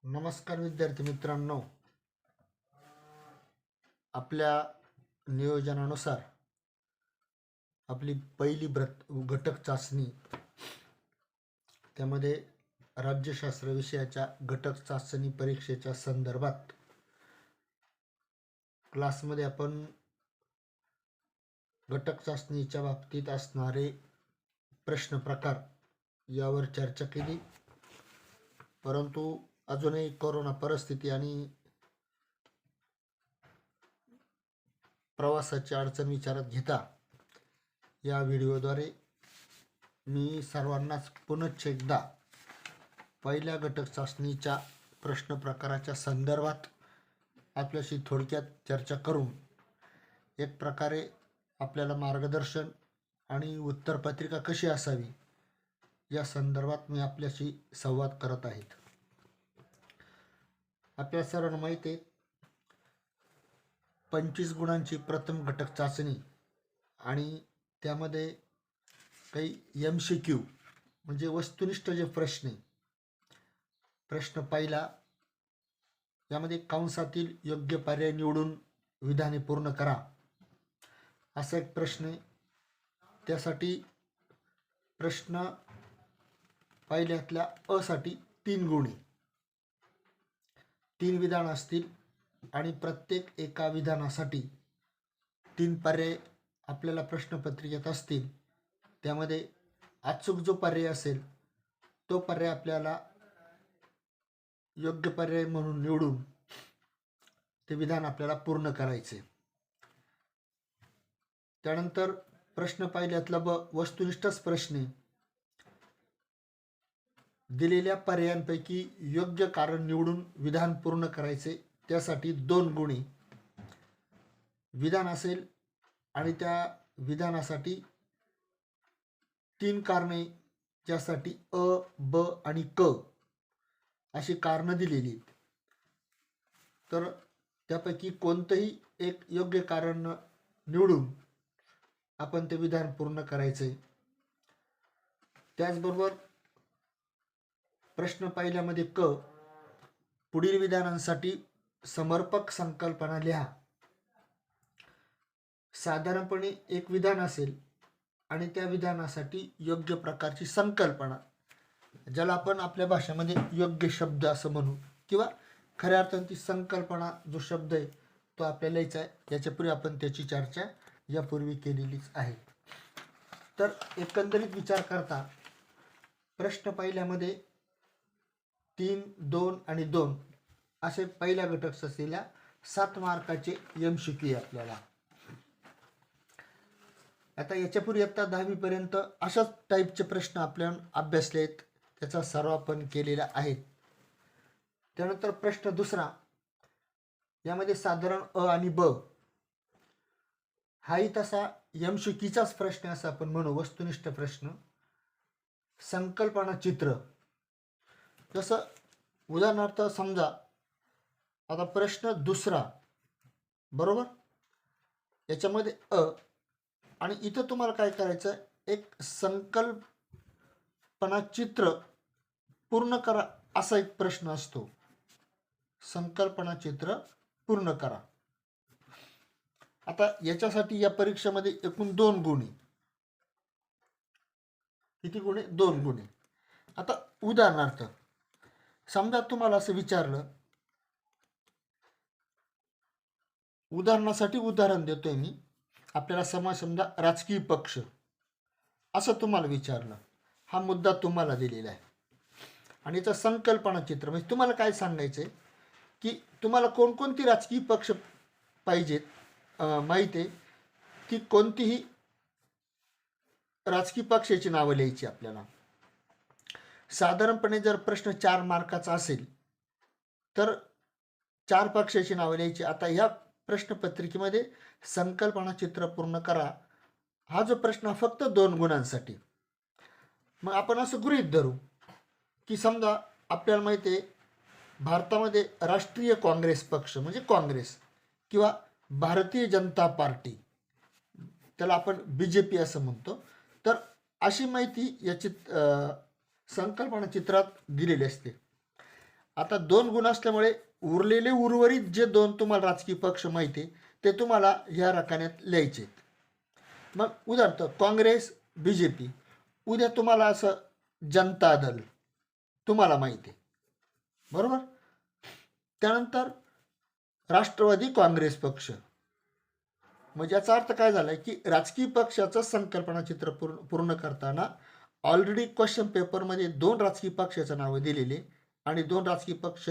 नमस्कार विद्यार्थी मित्रांनो. आपल्या नियोजनानुसार आपली पहिली घटक चाचणी, त्यामध्ये राज्यशास्त्र विषयाच्या घटक चाचणी परीक्षेच्या संदर्भात क्लासमध्ये आपण घटक चाचणीच्या बाबतीत असणारे प्रश्न प्रकार यावर चर्चा केली. परंतु अजूनही कोरोना परिस्थिती आणि प्रवासाची अडचण विचारात घेता या व्हिडिओद्वारे मी सर्वांनाच पुनश्च एकदा पहिल्या घटक चाचणीच्या प्रश्न प्रकाराच्या संदर्भात आपल्याशी थोडक्यात चर्चा करून एक प्रकारे आपल्याला मार्गदर्शन आणि उत्तरपत्रिका कशी असावी या संदर्भात मी आपल्याशी संवाद करत आहेत. आपल्या सर्वांना माहिती आहे 25 गुणांची प्रथम घटक चाचणी आणि त्यामध्ये काही MCQ म्हणजे वस्तुनिष्ठ जे प्रश्न पहिला, यामध्ये कंसातील योग्य पर्याय निवडून विधाने पूर्ण करा असा एक प्रश्न आहे. त्यासाठी प्रश्न पहिल्यातल्या अ साठी 3 गुण, 3 विधान असतील आणि प्रत्येक एका विधानासाठी 3 पर्याय आपल्याला प्रश्नपत्रिकेत असतील. त्यामध्ये अचूक जो पर्याय असेल तो पर्याय आपल्याला योग्य पर्याय म्हणून निवडून ते विधान आपल्याला पूर्ण करायचे. त्यानंतर प्रश्न पहिल्यातला ब वस्तुनिष्ठच प्रश्न, दिलेल्या पर्यायांपैकी योग्य कारण निवडून विधान पूर्ण करायचे. त्यासाठी 2 गुणे, विधान असेल आणि त्या विधानासाठी 3 कारणे, ज्यासाठी अ, ब आणि क अशी कारणं दिलेली आहेत. तर त्यापैकी कोणतंही एक योग्य कारण निवडून आपण ते विधान पूर्ण करायचे. त्याचबरोबर प्रश्न पहिल्यामध्ये क, पुढील विधानांसाठी समर्पक संकल्पना लिहा. साधारणपणे एक विधान असेल आणि त्या विधानासाठी योग्य प्रकारची संकल्पना, ज्याला आपण आपल्या भाषेमध्ये योग्य शब्द असं म्हणू, किंवा खऱ्या अर्थाने ती संकल्पना जो शब्द आहे तो आपल्याला लिहायचा आहे. याच्यापूर्वी आपण त्याची चर्चा यापूर्वी केलेलीच आहे. तर एकंदरीत विचार करता प्रश्न पहिल्यामध्ये 3, 2 आणि 2 असे पहिल्या घटक असलेल्या 7 मार्काचे MCQ आपल्याला. आता याच्यापूर्वी आता 10वी पर्यंत अशाच टाईपचे प्रश्न आपण अभ्यासले आहेत, त्याचा सराव आपण केलेला आहे. त्यानंतर प्रश्न दुसरा, यामध्ये साधारण अ आणि ब हाही तसा MCQचाच प्रश्न असं आपण म्हणू, वस्तुनिष्ठ प्रश्न. संकल्पना चित्र, जसं उदाहरणार्थ समजा आता प्रश्न दुसरा बरोबर, याच्यामध्ये अ आणि इथं तुम्हाला काय करायचं, एक संकल्पना चित्र पूर्ण करा असा एक प्रश्न असतो. संकल्पना चित्र पूर्ण करा. आता याच्यासाठी या परीक्षेमध्ये एकूण 2 गुण. किती गुण? 2 गुण. आता उदाहरणार्थ समजा तुम्हाला असं विचारलं, उदाहरणासाठी उदाहरण देतोय मी, आपल्याला समजा राजकीय पक्ष असं तुम्हाला विचारलं, हा मुद्दा तुम्हाला दिलेला आहे आणि याचं संकल्पना चित्र म्हणजे तुम्हाला काय सांगायचं आहे की तुम्हाला कोणकोणती राजकीय पक्ष पाहिजेत, माहीत आहे की कोणतीही राजकीय पक्षाची नावं लिहायची आपल्याला. साधारणपणे जर प्रश्न 4 मार्काचा असेल तर 4 पक्षाची नावं लिहायची. आता ह्या प्रश्नपत्रिकेमध्ये संकल्पना चित्र पूर्ण करा हा जो प्रश्न फक्त 2 गुणांसाठी. मग आपण असं गृहीत धरू की समजा आपल्याला माहिती आहे भारतामध्ये राष्ट्रीय काँग्रेस पक्ष म्हणजे काँग्रेस किंवा भारतीय जनता पार्टी, त्याला आपण BJP असं म्हणतो. तर अशी माहिती याची संकल्पना चित्रात दिलेली असते. आता 2 गुण असल्यामुळे उरलेले उर्वरित जे 2 तुम्हाला राजकीय पक्ष माहिती आहे ते तुम्हाला ह्या रकान्यात लिहायचे. मग उदाहरणार्थ काँग्रेस, BJP. उद्या तुम्हाला असं जनता दल तुम्हाला माहिती आहे, बरोबर. त्यानंतर राष्ट्रवादी काँग्रेस पक्ष. म्हणजे याचा अर्थ काय झालाय की राजकीय पक्षाचं संकल्पना चित्र पूर्ण करताना ऑलरेडी क्वेश्चन पेपरमध्ये 2 राजकीय पक्षाचं नावं दिलेले आणि 2 राजकीय पक्ष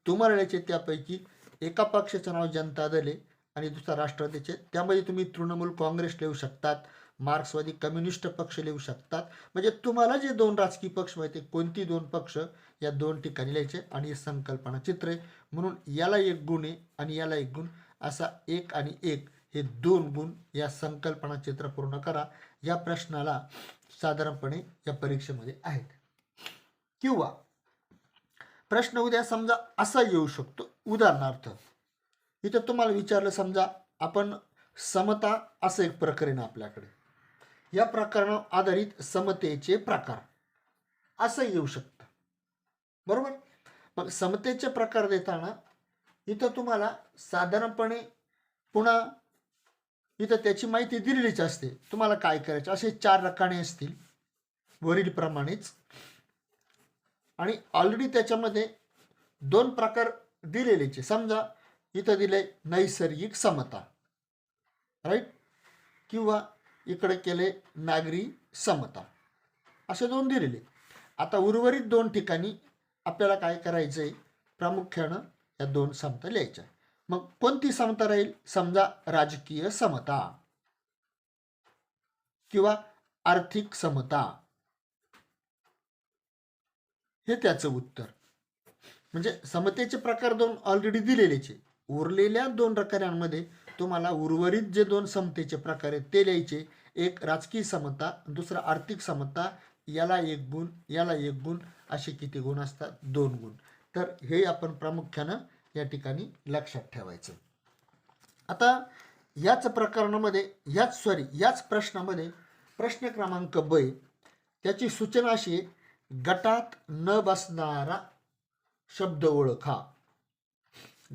तुम्हाला लिहायचे. त्यापैकी एका पक्षाचं नाव जनता दल आहे आणि दुसरा राष्ट्रवादीचे. त्यामध्ये तुम्ही तृणमूल काँग्रेस लिहू शकतात, मार्क्सवादी कम्युनिस्ट पक्ष लिहू शकतात. म्हणजे तुम्हाला जे 2 राजकीय पक्ष माहिती कोणती 2 पक्ष या 2 ठिकाणी लिहायचे आणि हे संकल्पना चित्र आहे. म्हणून याला 1 गुण आहे आणि याला 1 गुण, असा 1 आणि 1 हे 2 गुण या संकल्पना चित्र पूर्ण करा. या प्रश्नाला साधारणपणे या परीक्षेमध्ये आहेत. किंवा प्रश्न उद्या समजा असा येऊ शकतो. उदाहरणार्थ इथं तुम्हाला विचारलं, समजा आपण समता असं एक प्रकरण आपल्याकडे, या प्रकरणावर आधारित समतेचे प्रकार असं येऊ शकतं, बरोबर. मग समतेचे प्रकार देताना इथं तुम्हाला साधारणपणे पुन्हा इथं त्याची माहिती दिलेलीच असते. तुम्हाला काय करायचं, असे 4 रकाने असतील वरील प्रमाणेच आणि ऑलरेडी त्याच्यामध्ये 2 प्रकार दिलेलेच. समजा इथं दिले नैसर्गिक समता, राईट, किंवा इकडे केले नागरी समता, असे 2 दिलेले. आता उर्वरित 2 ठिकाणी आपल्याला काय करायचंय, प्रामुख्यानं या 2 समता लिहायच्या. मग कोणती समता राहील, समजा राजकीय समता किंवा आर्थिक समता, हे त्याचं उत्तर. म्हणजे समतेचे प्रकार 2 ऑलरेडी दिलेलेच. उरलेल्या 2 रकान्यांमध्ये तुम्हाला उर्वरित जे 2 समतेचे प्रकार आहेत ते लिहायचे. एक राजकीय समता, दुसरा आर्थिक समता. याला 1 गुण, याला 1 गुण, असे किती गुण असतात, 2 गुण. तर हे आपण प्रामुख्यानं या ठिकाणी लक्षात ठेवायचं. आता याच प्रकरणामध्ये याच प्रश्नामध्ये प्रश्न क्रमांक ब, त्याची सूचना अशी आहे, गटात न बसणारा शब्द ओळखा.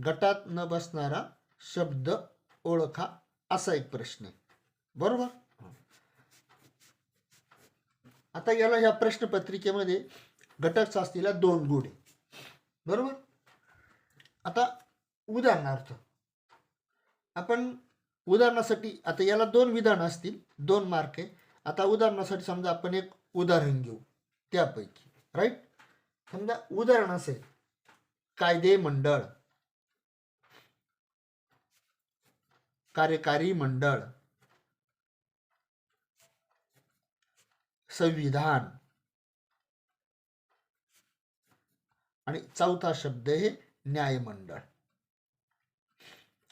गटात न बसणारा शब्द ओळखा असा एक प्रश्न आहे, बरोबर. आता याला ह्या प्रश्नपत्रिकेमध्ये घटक असलेला 2 गुण आहे, बरोबर. आता उदाहरणार्थ आपण उदाहरणासाठी, आता याला 2 विधान असतील, 2 मार्क आहे. आता उदाहरणासाठी समजा आपण एक उदाहरण घेऊ त्यापैकी, राईट. समजा उदाहरण असेल कायदे मंडळ, कार्यकारी मंडळ, संविधान, आणि 4था शब्द हे न्यायमंडळ.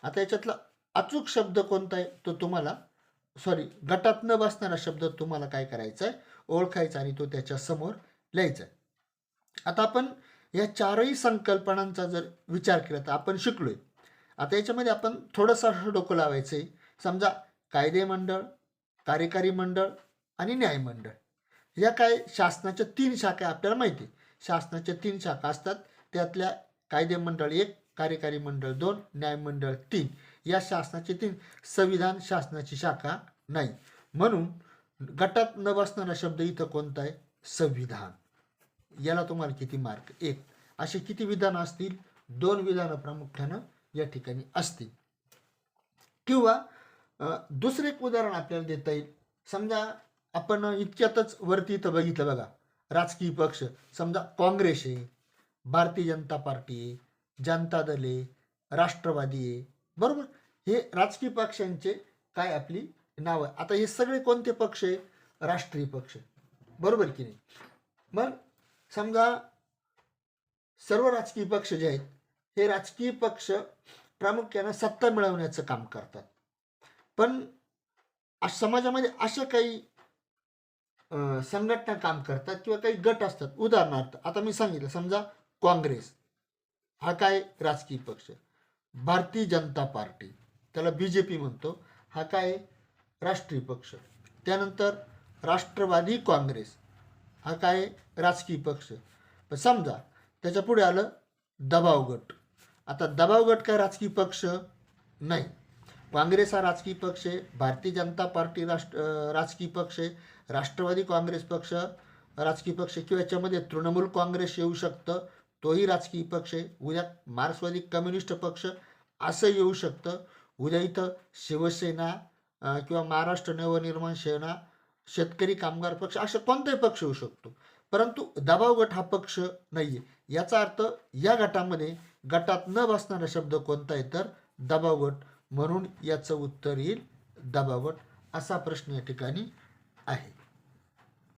आता याच्यातला अचूक शब्द कोणता आहे तो तुम्हाला, गटात न बसणारा शब्द तुम्हाला काय करायचा आहे, ओळखायचा आणि तो त्याच्या समोर लिहायचा आहे. आता आपण या 4ही संकल्पनांचा जर विचार केला तर आपण शिकलोय. आता याच्यामध्ये आपण थोडंसं डोकं लावायचं आहे. समजा कायदे मंडळ, कार्यकारी मंडळ आणि न्यायमंडळ, या काय शासनाच्या 3 शाखा आपल्याला माहिती आहे. शासनाच्या 3 शाखा असतात, त्यातल्या कायदे मंडळ 1, कार्यकारी मंडळ 2, न्यायमंडळ 3. या शासनाचे 3. संविधान शासनाची शाखा नाही. म्हणून गटात न बसणारा शब्द इथं कोणता आहे, संविधान. याला तुम्हाला किती मार्क, 1. असे किती विधान असतील, 2 विधानं प्रामुख्यानं या ठिकाणी असतील. किंवा दुसरे एक उदाहरण आपल्याला देता येईल. समजा आपण इतक्यातच वरती इथं बघितलं बघा, राजकीय पक्ष, समजा काँग्रेस आहे, भारतीय जनता पार्टी आहे, जनता दल आहे, राष्ट्रवादी आहे, बरोबर. हे राजकीय पक्षांचे काय आपली नावं. आता हे सगळे कोणते पक्ष आहे, राष्ट्रीय पक्ष, बरोबर की नाही. मग समजा सर्व राजकीय पक्ष जे आहेत हे राजकीय पक्ष प्रामुख्यानं सत्ता मिळवण्याचं काम करतात. पण समाजामध्ये अशा काही संघटना काम करतात किंवा काही गट असतात. उदाहरणार्थ आता मी सांगितलं, समजा काँग्रेस हा काय राजकीय पक्ष, भारतीय जनता पार्टी त्याला BJP म्हणतो, हा काय राष्ट्रीय पक्ष. त्यानंतर राष्ट्रवादी काँग्रेस हा काय राजकीय पक्ष. पण समजा त्याच्या पुढे आलं दबाव गट. आता दबाव गट काय राजकीय पक्ष नाही. काँग्रेस हा राजकीय पक्ष आहे, भारतीय जनता पार्टी राजकीय पक्ष आहे, राष्ट्रवादी काँग्रेस पक्ष राजकीय पक्ष, किंवा याच्यामध्ये तृणमूल काँग्रेस येऊ शकतं, तोही राजकीय पक्ष आहे. उद्या मार्क्सवादी कम्युनिस्ट पक्ष असं येऊ शकतं. उद्या इथं शिवसेना किंवा महाराष्ट्र नवनिर्माण सेना, शेतकरी कामगार पक्ष, असा कोणताही पक्ष होऊ शकतो. परंतु दबाव गट हा पक्ष नाही आहे. याचा अर्थ या गटात न बसणारा शब्द कोणता आहे तर दबाव गट. म्हणून याचं उत्तर येईल दबाव गट. असा प्रश्न या ठिकाणी आहे.